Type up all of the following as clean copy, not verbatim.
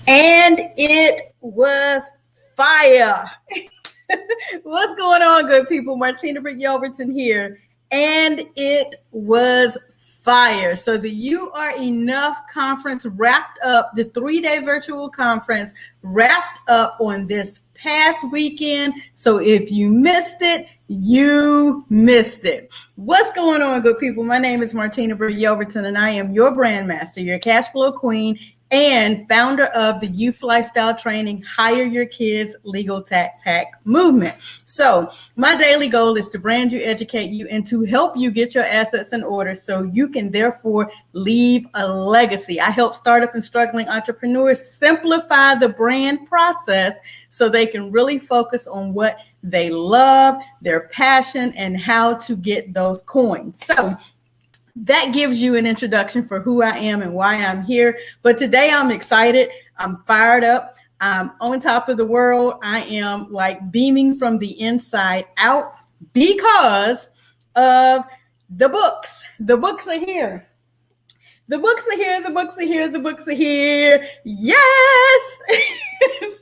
And it was fire. What's going on, good people? Martina Britt Yelverton here. And it was fire. So the You Are Enough conference wrapped up, the 3-day virtual conference wrapped up on this past weekend. So if you missed it, you missed it. What's going on, good people? My name is Martina Britt Yelverton, and I am your brand master, your cash flow queen, and founder of the Youth Lifestyle Training Hire Your Kids Legal Tax Hack movement. So my daily goal is to brand you, educate you, and to help you get your assets in order so you can therefore leave a legacy. I help startup and struggling entrepreneurs simplify the brand process so they can really focus on what they love, their passion, and how to get those coins. So that gives you an introduction for who I am and why I'm here. But today I'm excited. I'm fired up. I'm on top of the world. I am like beaming from the inside out because of the books. The books are here. The books are here. The books are here. The books are here. Yes.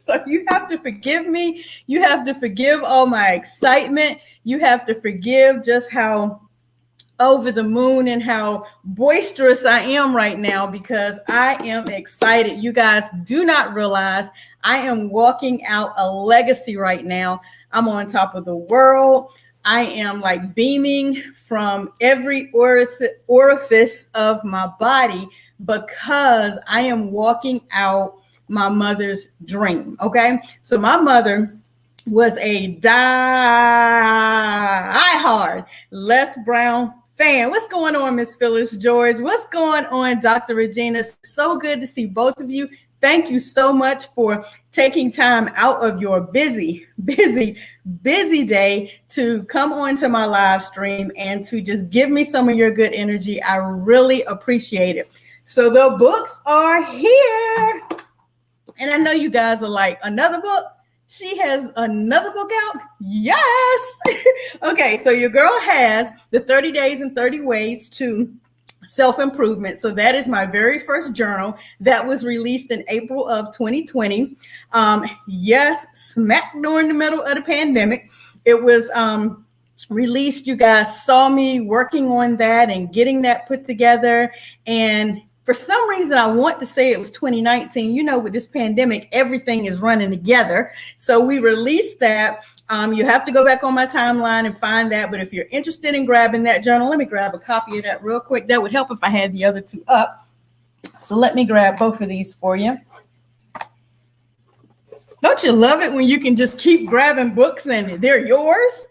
So you have to forgive me. You have to forgive all my excitement. You have to forgive just how over the moon and how boisterous I am right now because I am excited. You guys do not realize I am walking out a legacy right now. I'm on top of the world. I am like beaming from every orifice of my body because I am walking out my mother's dream. Okay. So my mother was a diehard Les Brown fan. What's going on, Miss Phyllis George? What's going on, Dr. Regina? So good to see both of you. Thank you so much for taking time out of your busy day to come on to my live stream and to just give me some of your good energy. I really appreciate it. So the books are here. And I know you guys are like, another book? She has another book out? Yes. Okay, so your girl has the 30 Days and 30 Ways to Self-Improvement. So that is my very first journal that was released in April of 2020. Yes, smack during the middle of the pandemic. It was released. You guys saw me working on that and getting that put together. And for some reason, I want to say it was 2019. You know, with this pandemic, everything is running together. So we released that. You have to go back on my timeline and find that. But if you're interested in grabbing that journal, let me grab a copy of that real quick. That would help if I had the other two up. So let me grab both of these for you. Don't you love it when you can just keep grabbing books and they're yours?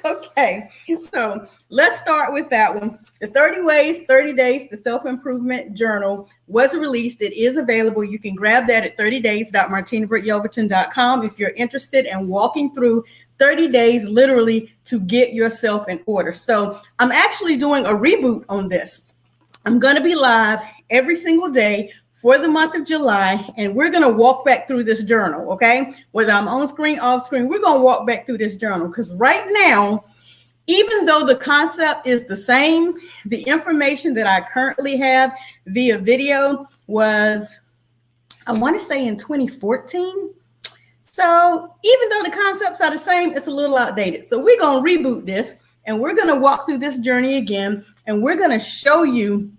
Okay, so let's start with that one. The 30 Ways, 30 Days to Self-Improvement Journal was released. It is available. You can grab that at 30days.martinabrityelverton.com if you're interested in walking through 30 days literally to get yourself in order. So I'm actually doing a reboot on this. I'm going to be live every single day for the month of July, and we're going to walk back through this journal, okay? Whether I'm on screen, off screen, we're going to walk back through this journal because right now, even though the concept is the same, the information that I currently have via video was, I want to say in 2014. So even though the concepts are the same, it's a little outdated. So we're going to reboot this and we're going to walk through this journey again, and we're going to show you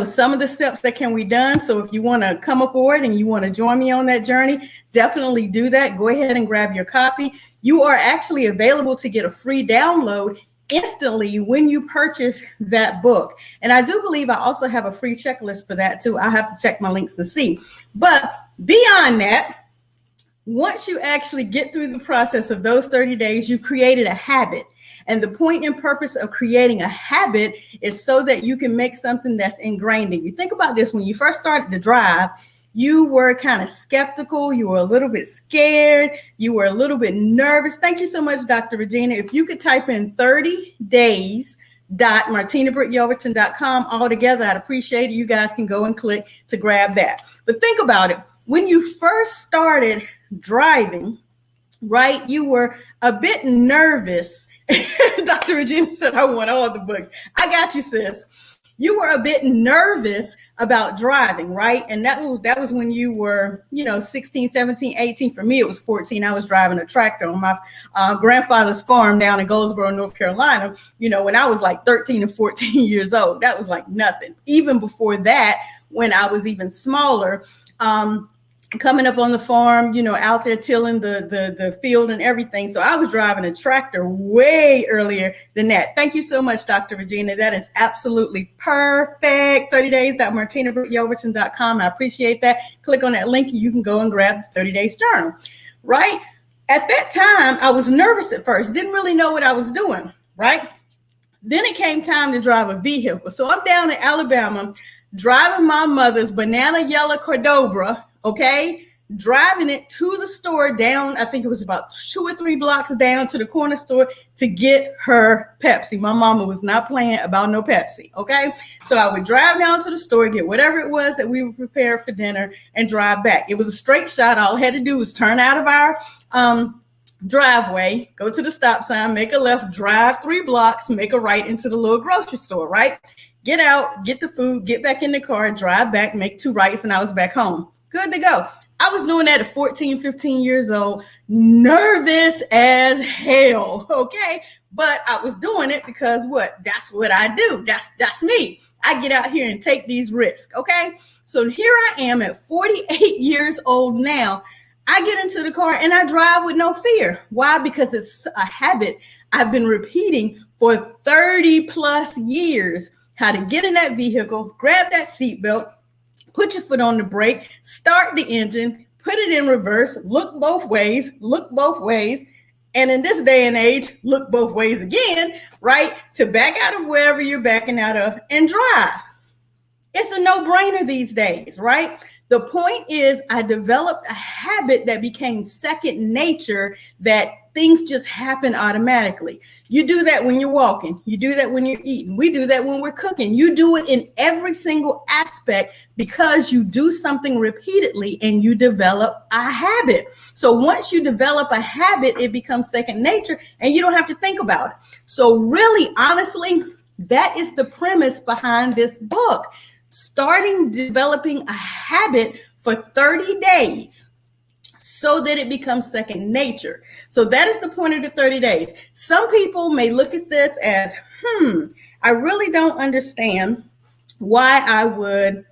some of the steps that can be done. So if you want to come aboard and you want to join me on that journey, definitely do that. Go ahead and grab your copy. You are actually available to get a free download instantly when you purchase that book. And I do believe I also have a free checklist for that too. I have to check my links and see. But beyond that, once you actually get through the process of those 30 days, you've created a habit. And the point and purpose of creating a habit is so that you can make something that's ingrained in you. Think about this. When you first started to drive, you were kind of skeptical. You were a little bit scared. You were a little bit nervous. Thank you so much, Dr. Regina. If you could type in 30 days.martinabrityelverton.com all together, I'd appreciate it. You guys can go and click to grab that. But think about it. When you first started driving, right, you were a bit nervous. Dr. Regina said, I want all the books. I got you, sis. you were a bit nervous about driving, right? And that was when you were, 16, 17, 18. For me, it was 14. I was driving a tractor on my grandfather's farm down in Goldsboro, North Carolina, when I was like 13 or 14 years old. That was like nothing. Even before that, when I was even smaller, coming up on the farm, out there tilling the field and everything. So I was driving a tractor way earlier than that. Thank you so much, Dr. Regina. That is absolutely perfect. 30days.martinabrityelverton.com. I appreciate that. Click on that link and you can go and grab the 30 Days Journal, right? At that time, I was nervous at first, didn't really know what I was doing, right? Then it came time to drive a vehicle. So I'm down in Alabama, driving my mother's banana yellow Cordoba, okay, driving it to the store down, I think it was about 2 or 3 blocks down to the corner store to get her Pepsi. My mama was not playing about no Pepsi, okay? So I would drive down to the store, get whatever it was that we were prepared for dinner, and drive back. It was a straight shot. All I had to do was turn out of our driveway, go to the stop sign, make a left, drive 3 blocks, make a right into the little grocery store, right? Get out, get the food, get back in the car, drive back, make 2 rights, and I was back home. Good to go. I was doing that at 14, 15 years old, nervous as hell, okay? But I was doing it because what? That's what I do. That's me. I get out here and take these risks, okay? So here I am at 48 years old now. I get into the car and I drive with no fear. Why? Because it's a habit I've been repeating for 30 plus years. How to get in that vehicle, grab that seatbelt, put your foot on the brake, start the engine, put it in reverse, look both ways, and in this day and age, look both ways again, right? To back out of wherever you're backing out of and drive. It's a no-brainer these days, right? The point is I developed a habit that became second nature, that things just happen automatically. You do that when you're walking. You do that when you're eating. We do that when we're cooking. You do it in every single aspect because you do something repeatedly and you develop a habit. So once you develop a habit, it becomes second nature and you don't have to think about it. So really, honestly, that is the premise behind this book. Starting developing a habit for 30 days so that it becomes second nature. So that is the point of the 30 days. Some people may look at this as, I really don't understand why I would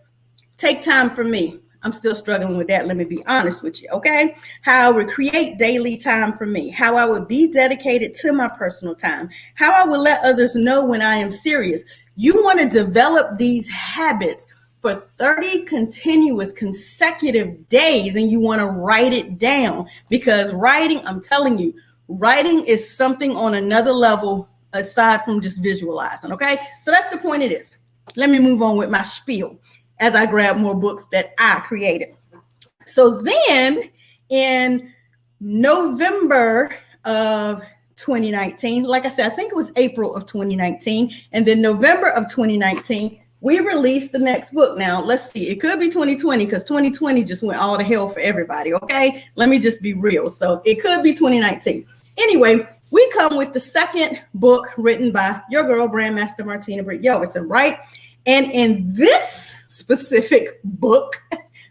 take time for me. I'm still struggling with that. Let me be honest with you, okay? How I would create daily time for me, how I would be dedicated to my personal time, how I would let others know when I am serious. You want to develop these habits for 30 continuous consecutive days, and you want to write it down, because writing, I'm telling you, writing is something on another level aside from just visualizing, okay? So that's the point of this. Let me move on with my spiel as I grab more books that I created. So then in November of 2019, like I said, I think it was April of 2019, and then November of 2019, we released the next book. Now, let's see, it could be 2020 because 2020 just went all to hell for everybody, okay? Let me just be real. So it could be 2019. Anyway, we come with the second book written by your girl, Brandmaster Martina Britt Yelverton, right? And in this specific book,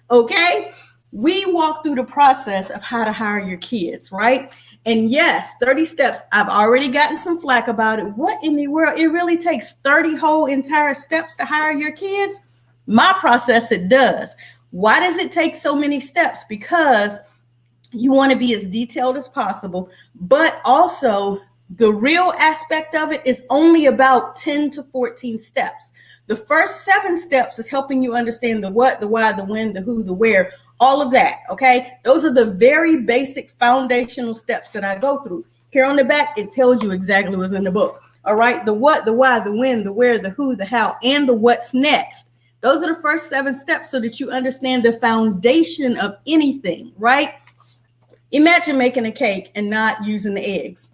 okay, we walk through the process of how to hire your kids, right? And yes, 30 steps. I've already gotten some flack about it. What in the world? It really takes 30 whole entire steps to hire your kids? My process, it does. Why does it take so many steps? Because you want to be as detailed as possible, but also the real aspect of it is only about 10 to 14 steps. The first 7 steps is helping you understand the what, the why, the when, the who, the where, all of that, okay? Those are the very basic foundational steps that I go through. Here on the back, it tells you exactly what's in the book, all right? The what, the why, the when, the where, the who, the how, and the what's next. Those are the first 7 steps so that you understand the foundation of anything, right? Imagine making a cake and not using the eggs.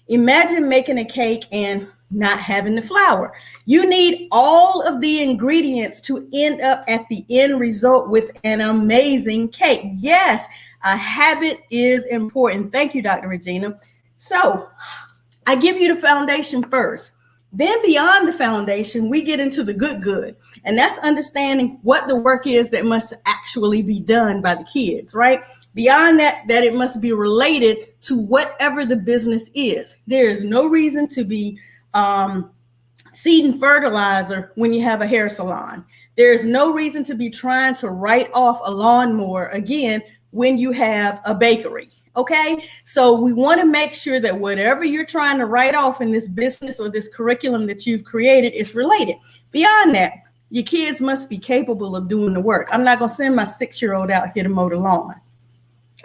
Imagine making a cake and not having the flour. You need all of the ingredients to end up at the end result with an amazing cake. Yes, a habit is important. Thank you, Dr. Regina. So I give you the foundation first. Then beyond the foundation, we get into the good. And that's understanding what the work is that must actually be done by the kids, right? Beyond that it must be related to whatever the business is. There is no reason to be seeding fertilizer when you have a hair salon. There is no reason to be trying to write off a lawnmower again when you have a bakery. Okay, so we want to make sure that whatever you're trying to write off in this business or this curriculum that you've created is related. Beyond that, your kids must be capable of doing the work. I'm not going to send my 6-year-old out here to mow the lawn.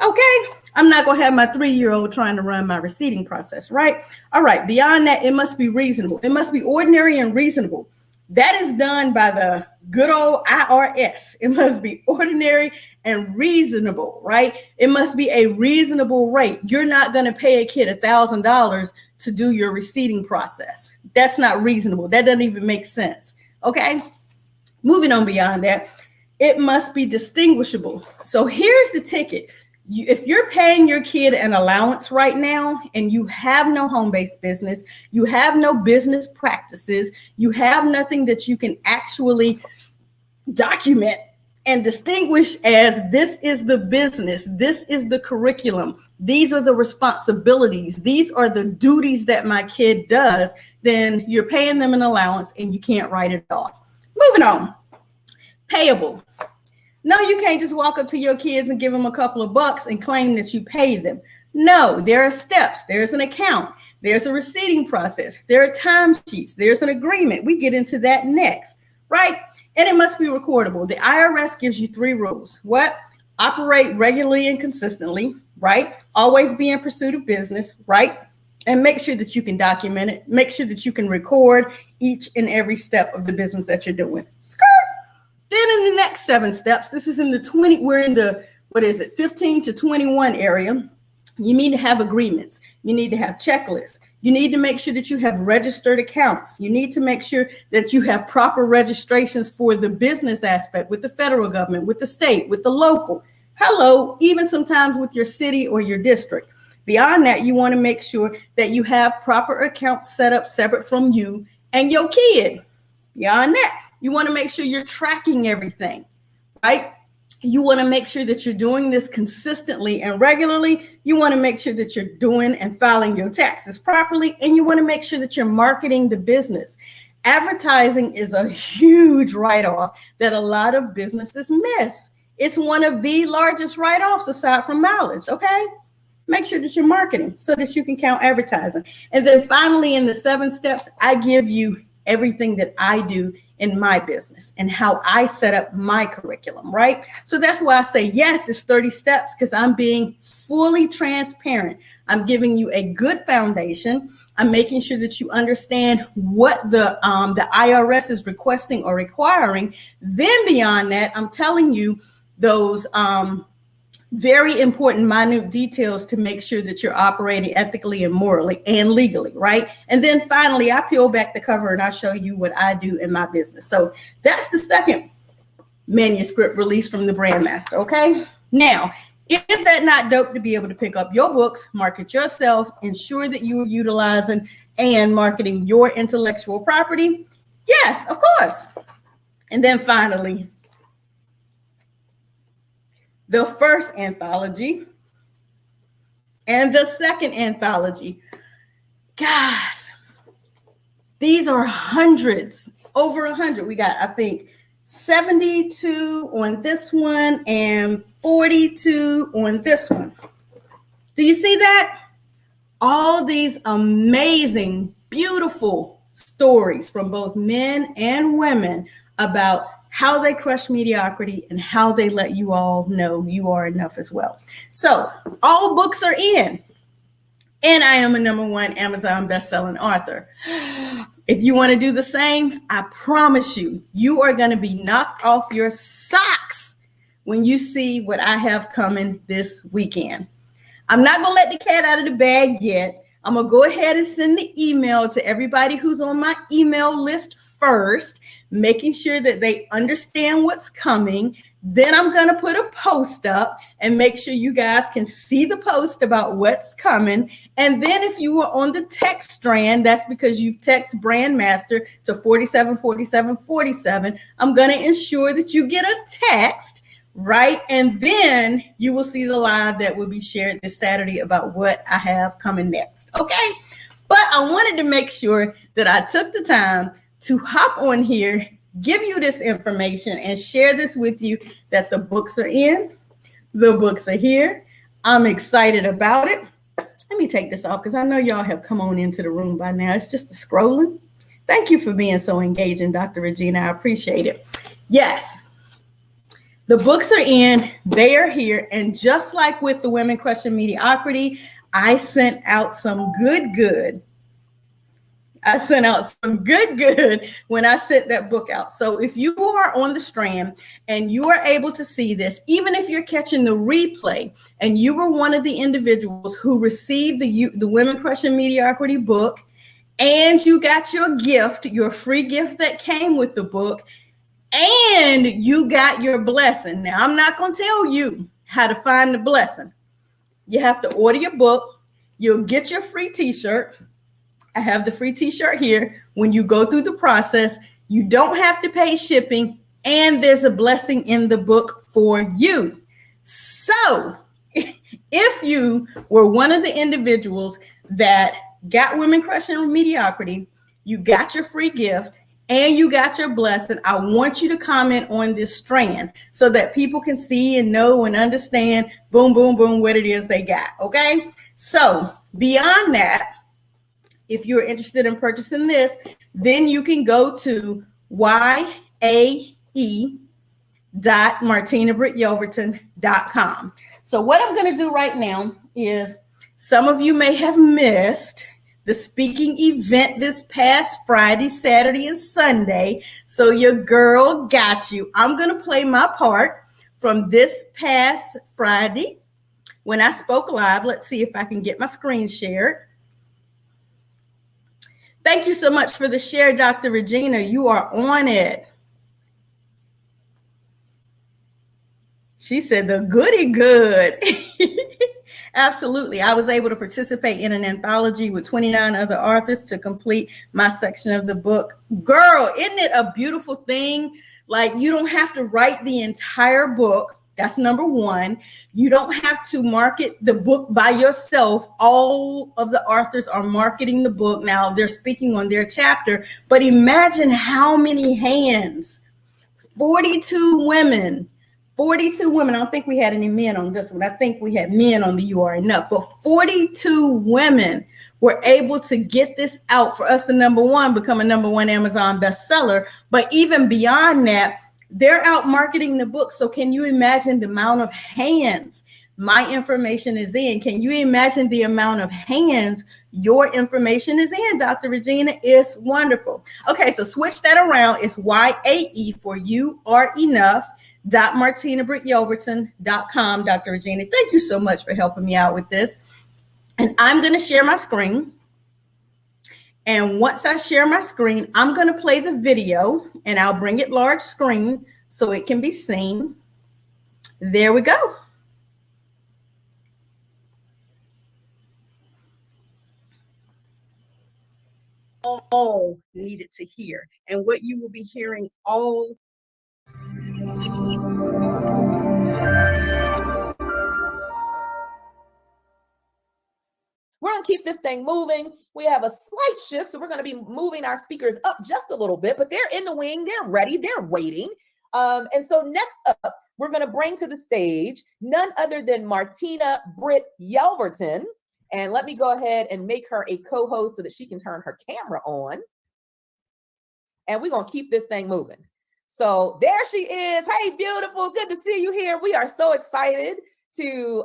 Okay, I'm not going to have my 3-year-old trying to run my receipting process, right? All right, beyond that, it must be reasonable. It must be ordinary and reasonable. That is done by the good old IRS. It must be ordinary and reasonable, right? It must be a reasonable rate. You're not going to pay a kid $1,000 to do your receipting process. That's not reasonable. That doesn't even make sense. Okay, moving on beyond that, it must be distinguishable. So here's the ticket. If you're paying your kid an allowance right now and you have no home-based business, you have no business practices, you have nothing that you can actually document and distinguish as this is the business, this is the curriculum, these are the responsibilities, these are the duties that my kid does, then you're paying them an allowance and you can't write it off. Moving on, payable. No, you can't just walk up to your kids and give them a couple of bucks and claim that you paid them. No, there are steps. There's an account. There's a receipting process. There are timesheets. There's an agreement. We get into that next, right? And it must be recordable. The IRS gives you 3 rules. What? Operate regularly and consistently, right? Always be in pursuit of business, right? And make sure that you can document it. Make sure that you can record each and every step of the business that you're doing. Skirt. Then in the next 7 steps, this is in the 20, we're in the, 15 to 21 area. You need to have agreements. You need to have checklists. You need to make sure that you have registered accounts. You need to make sure that you have proper registrations for the business aspect with the federal government, with the state, with the local. Hello, even sometimes with your city or your district. Beyond that, you want to make sure that you have proper accounts set up separate from you and your kid. Beyond that, you want to make sure you're tracking everything, right? You want to make sure that you're doing this consistently and regularly. You want to make sure that you're doing and filing your taxes properly. And you want to make sure that you're marketing the business. Advertising is a huge write-off that a lot of businesses miss. It's one of the largest write-offs aside from mileage, okay? Make sure that you're marketing so that you can count advertising. And then finally, in the 7 steps, I give you everything that I do in my business and how I set up my curriculum, right? So that's why I say, yes, it's 30 steps because I'm being fully transparent. I'm giving you a good foundation. I'm making sure that you understand what the IRS is requesting or requiring. Then beyond that, I'm telling you those very important minute details to make sure that you're operating ethically and morally and legally, right? And then finally, I peel back the cover and I show you what I do in my business. So that's the second manuscript release from the Brand Master, okay? Now, is that not dope to be able to pick up your books, market yourself, ensure that you are utilizing and marketing your intellectual property? Yes, of course. And then finally, the first anthology and the second anthology. Guys, these are hundreds, over 100. We got, I think, 72 on this one and 42 on this one. Do you see that? All these amazing, beautiful stories from both men and women about how they crush mediocrity and how they let you all know you are enough as well. So all books are in, and I am a #1 Amazon bestselling author. If you want to do the same, I promise you, you are going to be knocked off your socks when you see what I have coming this weekend. I'm not going to let the cat out of the bag yet. I'm going to go ahead and send the email to everybody who's on my email list first, making sure that they understand what's coming. Then I'm going to put a post up and make sure you guys can see the post about what's coming. And then if you were on the text strand, that's because you've texted Brandmaster to 474747. I'm going to ensure that you get a text, right? And then you will see the live that will be shared this Saturday about what I have coming next. Okay. But I wanted to make sure that I took the time to hop on here, give you this information, and share this with you that the books are in, the books are here. I'm excited about it. Let me take this off because I know y'all have come on into the room by now. It's just the scrolling. Thank you for being so engaging, Dr. Regina. I appreciate it. Yes, the books are in, they are here. And just like with the Women Crushing Mediocrity, I sent out some good. I sent out some good when I sent that book out. So if you are on the strand and you are able to see this, even if you're catching the replay and you were one of the individuals who received the Women Crushing Mediocrity book and you got your gift, your free gift that came with the book, and you got your blessing. Now, I'm not going to tell you how to find the blessing. You have to order your book. You'll get your free t-shirt. I have the free t-shirt here. When you go through the process, you don't have to pay shipping, and there's a blessing in the book for you. So if you were one of the individuals that got Women Crushing Mediocrity, you got your free gift, and you got your blessing, I want you to comment on this strand so that people can see and know and understand, boom, boom, boom, what it is they got, okay? So beyond that, if you're interested in purchasing this, then you can go to yae.martinabrityelverton.com. So what I'm going to do right now is, some of you may have missed the speaking event this past Friday, Saturday, and Sunday. So your girl got you. I'm going to play my part from this past Friday when I spoke live. Let's see if I can get my screen shared. Thank you so much for the share, Dr. Regina. You are on it. She said the goody good. Absolutely. I was able to participate in an anthology with 29 other authors to complete my section of the book. Girl, isn't it a beautiful thing? Like, you don't have to write the entire book. That's number one. You don't have to market the book by yourself. All of the authors are marketing the book. Now they're speaking on their chapter, but imagine how many hands, 42 women. I don't think we had any men on this one. I think we had men on the You Are Enough, but 42 women were able to get this out for us to, number one, become a number one Amazon bestseller. But even beyond that, they're out marketing the book. So can you imagine the amount of hands my information is in? Can you imagine the amount of hands your information is in, Dr. Regina? It's wonderful. Okay, so switch that around. It's YAE for You Are Enough. .martinabrityelverton.com, Dr. Regina. Thank you so much for helping me out with this. And I'm going to share my screen. And once I share my screen, I'm going to play the video, and I'll bring it large screen so it can be seen. There we go. All needed to hear, and what you will be hearing all. We're going to keep this thing moving. We have a slight shift, so we're going to be moving our speakers up just a little bit, but they're in the wing. They're ready. They're waiting. And so next up, we're going to bring to the stage none other than Martina Britt Yelverton. And let me go ahead and make her a co-host so that she can turn her camera on. And we're going to keep this thing moving. So there she is. Hey, beautiful. Good to see you here. We are so excited to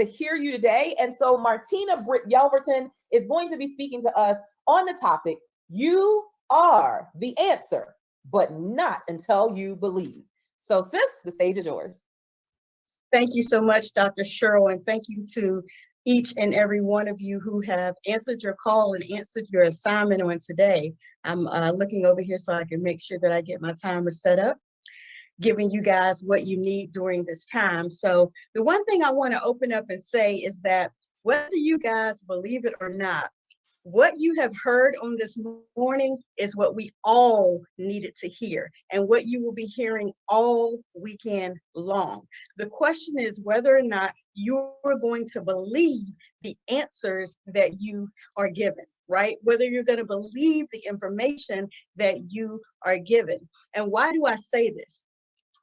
hear you today. And so Martina Britt Yelverton is going to be speaking to us on the topic, You Are the Answer, but Not Until You Believe. So sis, the stage is yours. Thank you so much, Dr. Cheryl, and thank you to each and every one of you who have answered your call and answered your assignment on today. I'm looking over here so I can make sure that I get my timer set up. giving you guys what you need during this time. So the one thing I want to open up and say is that whether you guys believe it or not, what you have heard on this morning is what we all needed to hear and what you will be hearing all weekend long. The question is whether or not you're going to believe the answers that you are given, right? Whether you're going to believe the information that you are given. And why do I say this?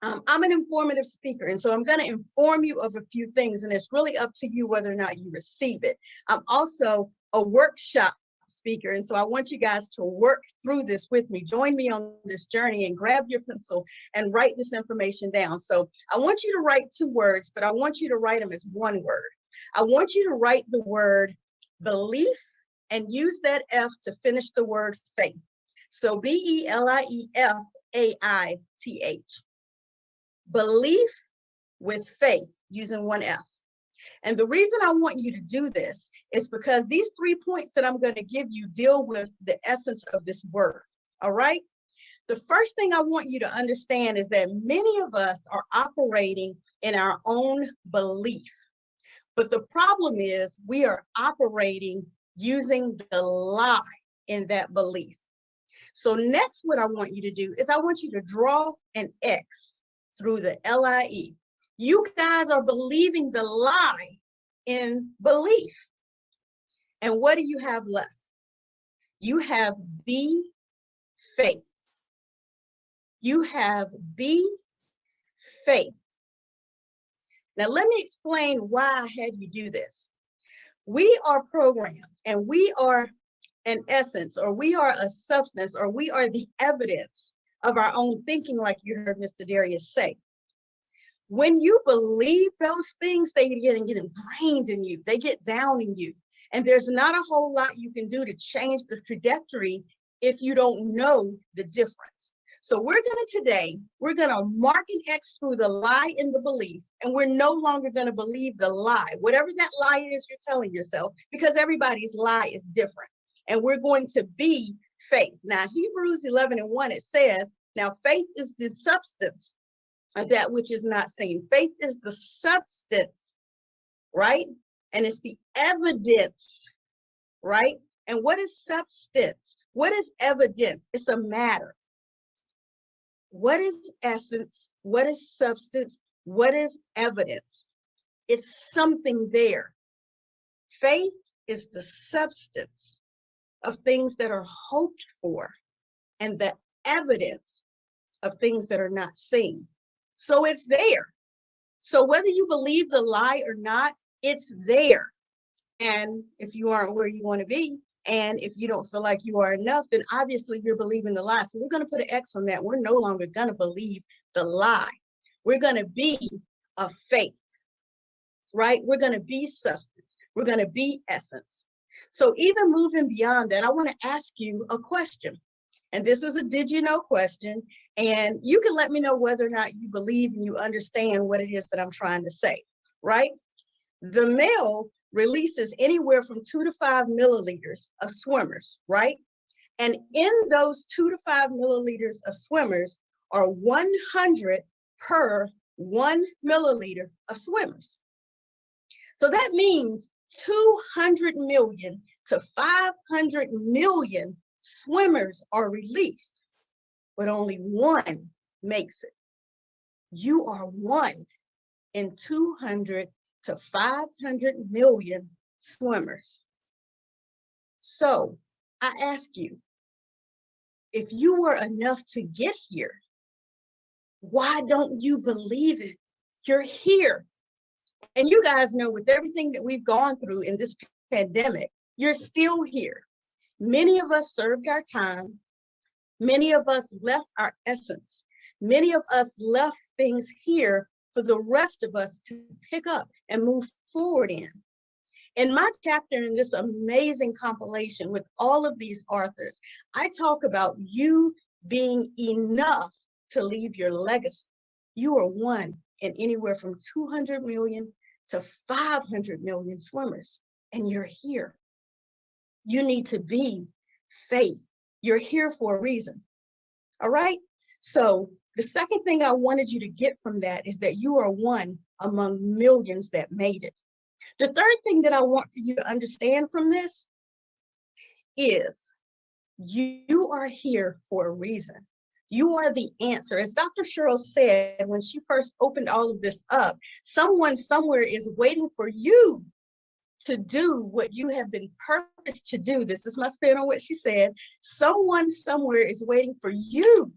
I'm an informative speaker, and so I'm going to inform you of a few things, and it's really up to you whether or not you receive it. I'm also a workshop speaker, and so I want you guys to work through this with me. Join me on this journey and grab your pencil and write this information down. So I want you to write 2 words, but I want you to write them as one word. I want you to write the word belief and use that F to finish the word faith. So BELIEFAITH. Belief with faith using 1 F. And the reason I want you to do this is because these 3 points that I'm going to give you deal with the essence of this word. All right. The first thing I want you to understand is that many of us are operating in our own belief. But the problem is we are operating using the lie in that belief. So next, what I want you to do is I want you to draw an X through the LIE. You guys are believing the lie in belief. And what do you have left? You have B, faith. You have B, faith. Now, let me explain why I had you do this. We are programmed, and we are an essence, or we are a substance, or we are the evidence of our own thinking, like you heard Mr. Darius say. When you believe those things, they get ingrained in you. They get down in you. And there's not a whole lot you can do to change the trajectory if you don't know the difference. So we're going to mark an X through the lie in the belief, and we're no longer going to believe the lie, whatever that lie is you're telling yourself, because everybody's lie is different. And we're going to be faith. Now, Hebrews 11:1, it says, now faith is the substance of that which is not seen. Faith is the substance, right? And it's the evidence, right? And what is substance? What is evidence? It's a matter. What is essence? What is substance? What is evidence? It's something there. Faith is the substance of things that are hoped for and the evidence of things that are not seen. So it's there. So whether you believe the lie or not, it's there. And if you aren't where you want to be, and if you don't feel like you are enough, then obviously you're believing the lie. So we're going to put an X on that. We're no longer going to believe the lie. We're going to be a faith, right? We're going to be substance. We're going to be essence. So even moving beyond that, I want to ask you a question. And this is a did you know question. And you can let me know whether or not you believe and you understand what it is that I'm trying to say, right? The male releases anywhere from 2 to 5 milliliters of swimmers, right? And in those 2 to 5 milliliters of swimmers are 100 per 1 milliliter of swimmers. So that means 200 million to 500 million swimmers are released, but only one makes it. You are one in 200 to 500 million swimmers. So I ask you, if you were enough to get here, why don't you believe it? You're here. And you guys know with everything that we've gone through in this pandemic, you're still here. Many of us served our time. Many of us left our essence. Many of us left things here for the rest of us to pick up and move forward in. In my chapter in this amazing compilation with all of these authors, I talk about you being enough to leave your legacy. You are one in anywhere from 200 million to 500 million swimmers, and you're here. You need to be faith. You're here for a reason. All right. So The second thing I wanted you to get from that is that you are one among millions that made it. The third thing that I want for you to understand from this is you are here for a reason. You are the answer. As Dr. Cheryl said when she first opened all of this up, someone somewhere is waiting for you to do what you have been purposed to do. This is my spin on what she said. Someone somewhere is waiting for you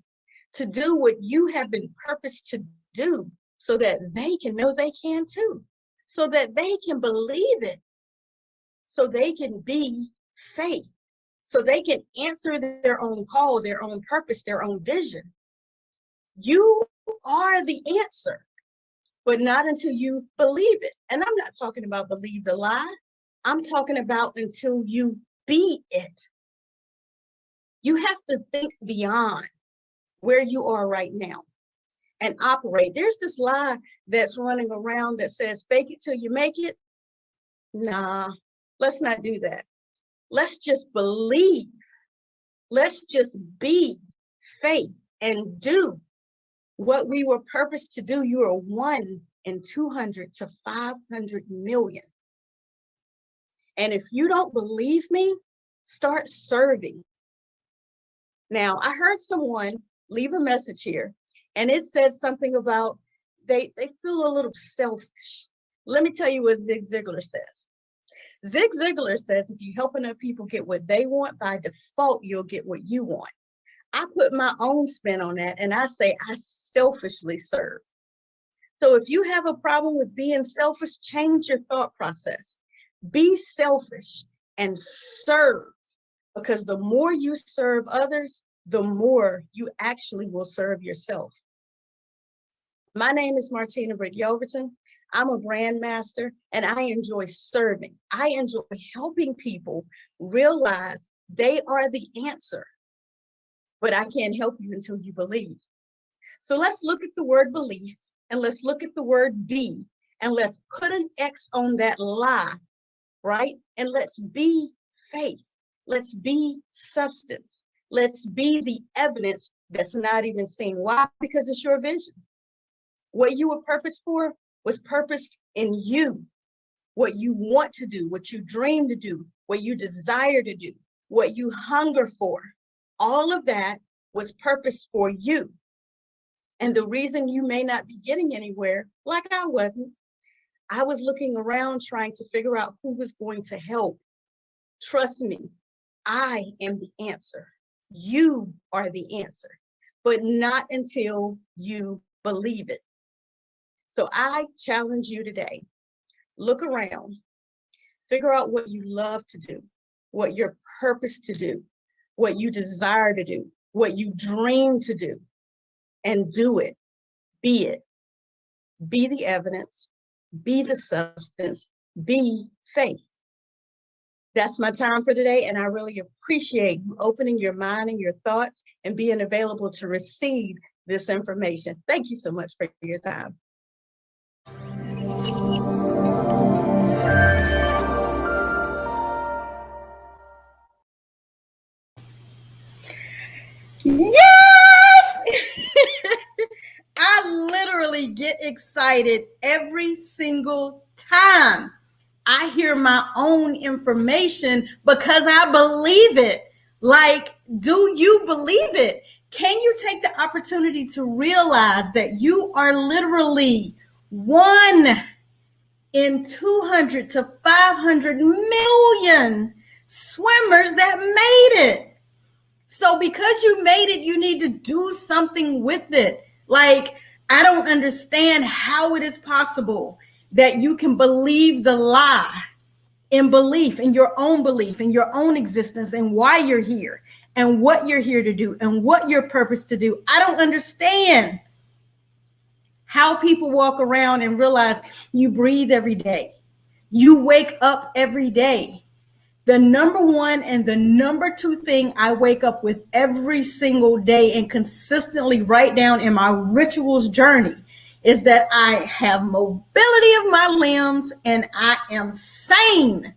to do what you have been purposed to do so that they can know they can too, so that they can believe it, so they can be faith, so they can answer their own call, their own purpose, their own vision. You are the answer, but not until you believe it. And I'm not talking about believe the lie. I'm talking about until you be it. You have to think beyond where you are right now and operate. There's this lie that's running around that says, fake it till you make it. Nah, let's not do that. Let's just believe. Let's just be faith and do what we were purposed to do. You are 1 in 200 to 500 million. And if you don't believe me, start serving. Now, I heard someone leave a message here, and it said something about they feel a little selfish. Let me tell you what Zig Ziglar says. Zig Ziglar says, if you help enough people get what they want, by default, you'll get what you want. I put my own spin on that, and I say I selfishly serve. So if you have a problem with being selfish, change your thought process. Be selfish and serve, because the more you serve others, the more you actually will serve yourself. My name is Martina Britt Yelverton. I'm a brand master, and I enjoy serving. I enjoy helping people realize they are the answer, but I can't help you until you believe. So let's look at the word belief, and let's look at the word be, and let's put an X on that lie, right? And let's be faith. Let's be substance. Let's be the evidence that's not even seen. Why? Because it's your vision. What you were purposed for was purposed in you. What you want to do, what you dream to do, what you desire to do, what you hunger for, all of that was purposed for you. And the reason you may not be getting anywhere, like I wasn't, I was looking around trying to figure out who was going to help. Trust me, I am the answer. You are the answer, but not until you believe it. So I challenge you today, look around, figure out what you love to do, what you're purposed to do, what you desire to do, what you dream to do, and do it. Be it. Be the evidence, be the substance, be faith. That's my time for today, and I really appreciate you opening your mind and your thoughts and being available to receive this information. Thank you so much for your time. Yes! I literally get excited every single time I hear my own information because I believe it. Like, do you believe it? Can you take the opportunity to realize that you are literally 1 in 200 to 500 million swimmers that made it? So because you made it, you need to do something with it. Like, I don't understand how it is possible that you can believe the lie in belief, in your own existence, and why you're here and what you're here to do and what your purpose to do. I don't understand how people walk around and realize you breathe every day. You wake up every day. The number one and the number 2 thing I wake up with every single day and consistently write down in my rituals journey is that I have mobility of my limbs and I am sane.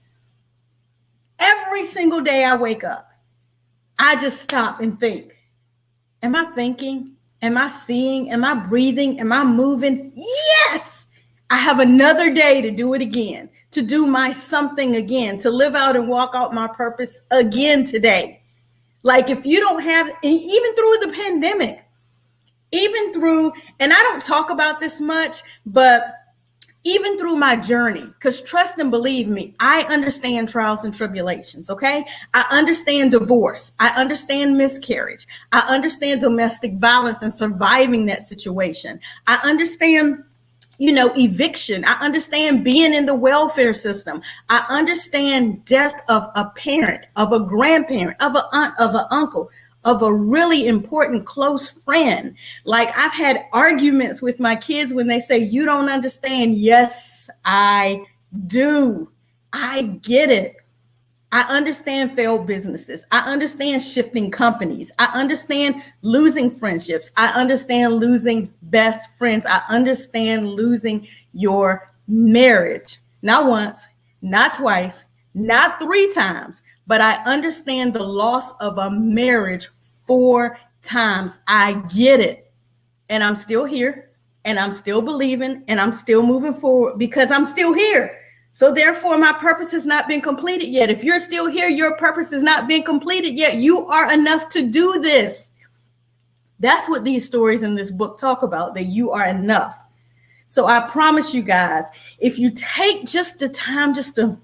Every single day I wake up, I just stop and think, am I thinking? Am I seeing? Am I breathing? Am I moving? Yes. I have another day to do it again, to do my something again, to live out and walk out my purpose again today. Like if you don't have, even through the pandemic, even through, and I don't talk about this much, but even through my journey, because trust and believe me, I understand trials and tribulations, okay? I understand divorce. I understand miscarriage. I understand domestic violence and surviving that situation. I understand, eviction. I understand being in the welfare system. I understand death of a parent, of a grandparent, of an aunt, of an uncle, of a really important close friend. Like I've had arguments with my kids when they say, you don't understand. Yes, I do. I get it. I understand failed businesses. I understand shifting companies. I understand losing friendships. I understand losing best friends. I understand losing your marriage. Not once, not twice, not 3 times, but I understand the loss of a marriage 4 times. I get it. And I'm still here, and I'm still believing, and I'm still moving forward because I'm still here. So therefore, my purpose has not been completed yet. If you're still here, your purpose has not been completed yet. You are enough to do this. That's what these stories in this book talk about, that you are enough. So I promise you guys, if you take just the time just to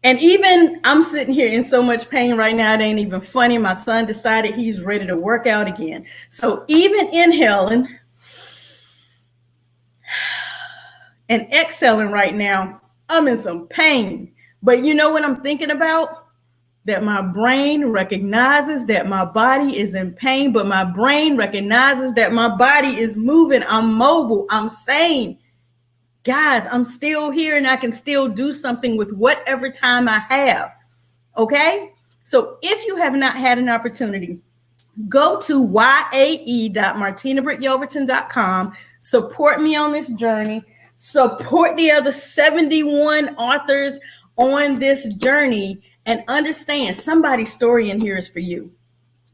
and even I'm sitting here in so much pain right now, it ain't even funny. My son decided he's ready to work out again. So even inhaling and exhaling right now, I'm in some pain. But you know what I'm thinking about? That my brain recognizes that my body is in pain, but my brain recognizes that my body is moving. I'm mobile. I'm sane. Guys, I'm still here and I can still do something with whatever time I have. Okay? So if you have not had an opportunity, go to yae.martinabrityelverton.com. Support me on this journey. Support the other 71 authors on this journey and understand somebody's story in here is for you.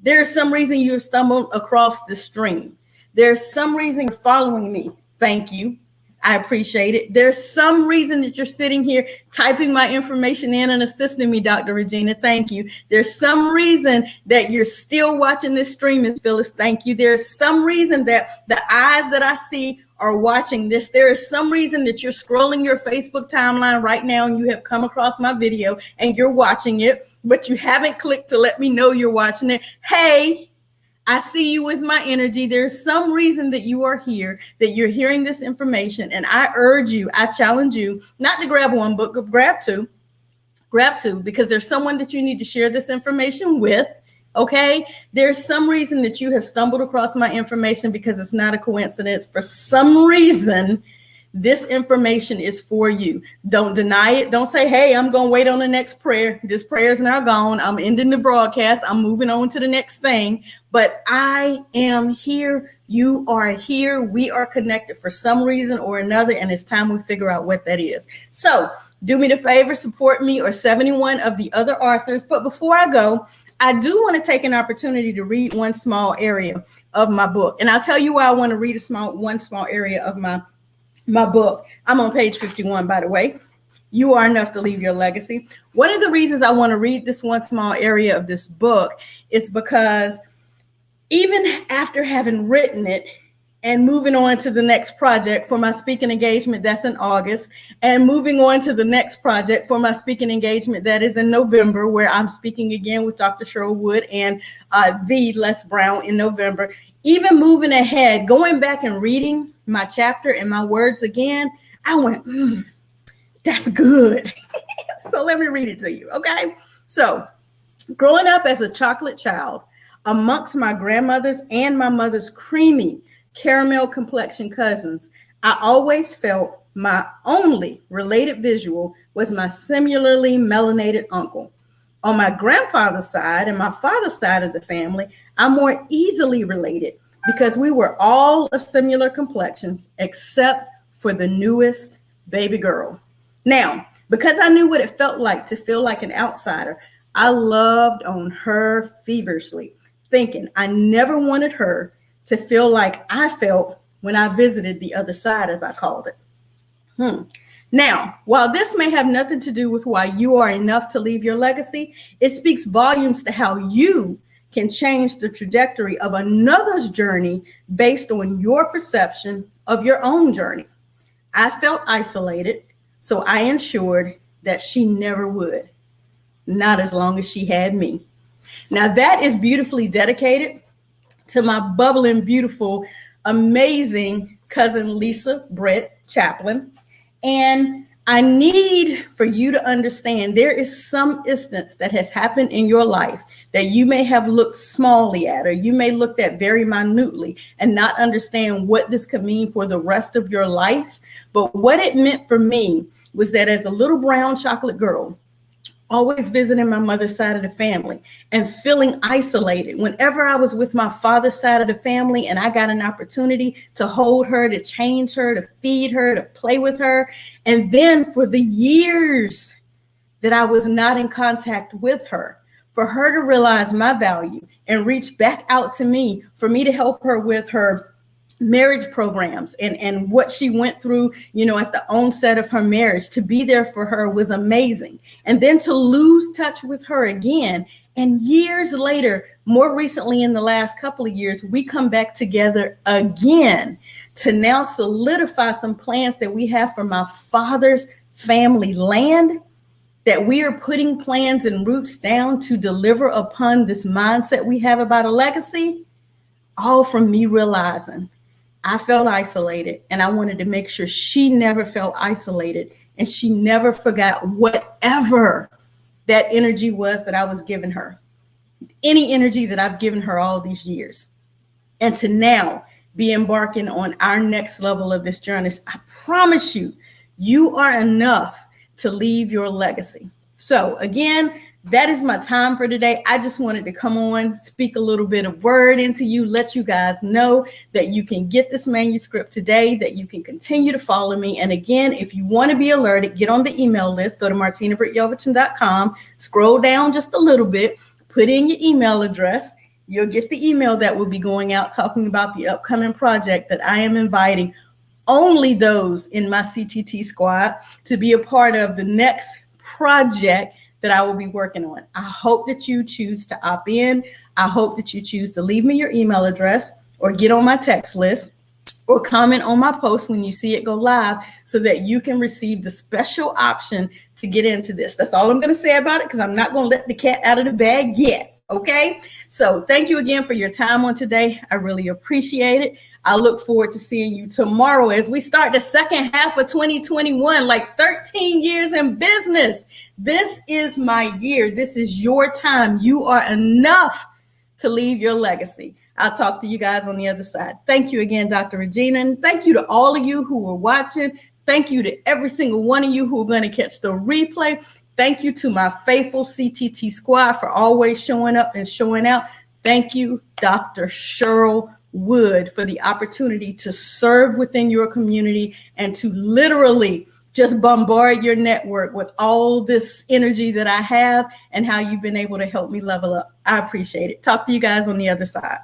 There's some reason you have stumbled across the stream. There's some reason you're following me. Thank you. I appreciate it. There's some reason that you're sitting here typing my information in and assisting me, Dr. Regina. Thank you. There's some reason that you're still watching this stream, Ms. Phyllis. Thank you. There's some reason that the eyes that I see are watching this. There is some reason that you're scrolling your Facebook timeline right now and you have come across my video and you're watching it, but you haven't clicked to let me know you're watching it. Hey, I see you with my energy. There's some reason that you are here, that you're hearing this information. And I urge you, I challenge you not to grab one book, but grab two, because there's someone that you need to share this information with. Okay. There's some reason that you have stumbled across my information because it's not a coincidence. For some reason, this information is for you. Don't deny it. Don't say, hey, I'm going to wait on the next prayer. This prayer is now gone. I'm ending the broadcast. I'm moving on to the next thing. But I am here. You are here. We are connected for some reason or another. And it's time we figure out what that is. So do me the favor, support me or 71 of the other authors. But before I go, I do want to take an opportunity to read one small area of my book. And I'll tell you why I want to read one small area of my book. I'm on page 51, by the way. You are enough to leave your legacy. One of the reasons I want to read this one small area of this book is because even after having written it and moving on to the next project for my speaking engagement, that's in August, and moving on to the next project for my speaking engagement that is in November, where I'm speaking again with Dr. Cheryl Wood and the Les Brown in November. Even moving ahead, going back and reading my chapter and my words again, I went, that's good. So let me read it to you, okay? So growing up as a chocolate child amongst my grandmother's and my mother's creamy caramel complexion cousins, I always felt my only related visual was my similarly melanated uncle. On my grandfather's side and my father's side of the family, I'm more easily related because we were all of similar complexions except for the newest baby girl. Now, because I knew what it felt like to feel like an outsider, I loved on her feverishly, thinking I never wanted her to feel like I felt when I visited the other side, as I called it. Now, while this may have nothing to do with why you are enough to leave your legacy, it speaks volumes to how you can change the trajectory of another's journey based on your perception of your own journey. I felt isolated, so I ensured that she never would, not as long as she had me. Now, that is beautifully dedicated to my bubbling, beautiful, amazing cousin, Lisa Britt Chaplin. And I need for you to understand there is some instance that has happened in your life that you may have looked smallly at, or you may looked at very minutely and not understand what this could mean for the rest of your life. But what it meant for me was that as a little brown chocolate girl, always visiting my mother's side of the family and feeling isolated. Whenever I was with my father's side of the family and I got an opportunity to hold her, to change her, to feed her, to play with her. And then for the years that I was not in contact with her, for her to realize my value and reach back out to me, for me to help her with her marriage programs and what she went through, at the onset of her marriage, to be there for her was amazing. And then to lose touch with her again. And years later, more recently in the last couple of years, we come back together again to now solidify some plans that we have for my father's family land, that we are putting plans and roots down to deliver upon this mindset we have about a legacy, all from me realizing I felt isolated, and I wanted to make sure she never felt isolated and she never forgot whatever that energy was that I was giving her, any energy that I've given her all these years. And to now be embarking on our next level of this journey, I promise you, you are enough to leave your legacy. So again, that is my time for today. I just wanted to come on, speak a little bit of word into you, let you guys know that you can get this manuscript today, that you can continue to follow me. And again, if you want to be alerted, get on the email list, go to martinabrityelverton.com, scroll down just a little bit, put in your email address. You'll get the email that will be going out talking about the upcoming project that I am inviting only those in my CTT squad to be a part of the next project that I will be working on. I hope that you choose to opt in. I hope that you choose to leave me your email address or get on my text list or comment on my post when you see it go live so that you can receive the special option to get into this. That's all I'm going to say about it, because I'm not going to let the cat out of the bag yet. Okay. So thank you again for your time on today. I really appreciate it. I look forward to seeing you tomorrow as we start the second half of 2021, like 13 years in business. This is my year. This is your time. You are enough to leave your legacy. I'll talk to you guys on the other side. Thank you again, Dr. Regina. And thank you to all of you who are watching. Thank you to every single one of you who are going to catch the replay. Thank you to my faithful CTT squad for always showing up and showing out. Thank you, Dr. Cheryl Wood, for the opportunity to serve within your community and to literally just bombard your network with all this energy that I have and how you've been able to help me level up. I appreciate it. Talk to you guys on the other side.